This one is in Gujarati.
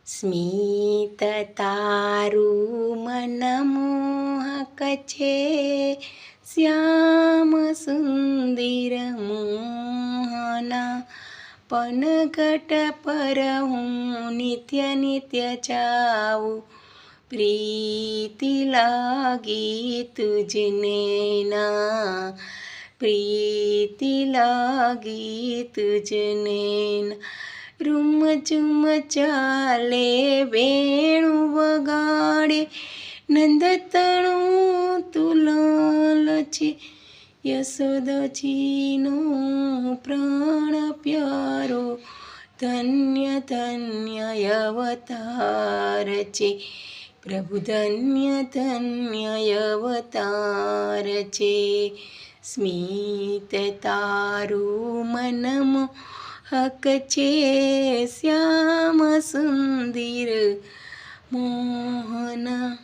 સ્મિત તારું મનમોહક છે, શ્યામ સુંદર મોહના. પનઘટ પર હું નિત્ય નિત્ય જાઉં, પ્રીતિ લાગી તુજને ના, પ્રીતિ લાગી તુજને ના. રૂમ ઝુમ ચાલે વેણુ વગાડે, નંદતણું તુલાલ છે, યશોદાજીનો પ્રાણ પ્યારો. ધન્ય ધન્ય અવતાર છે, પ્રભુ ધન્ય ધન્ય અવતાર છે. સ્મિત તારું મનમોહક છે, શ્યામ સુંદર મોહના.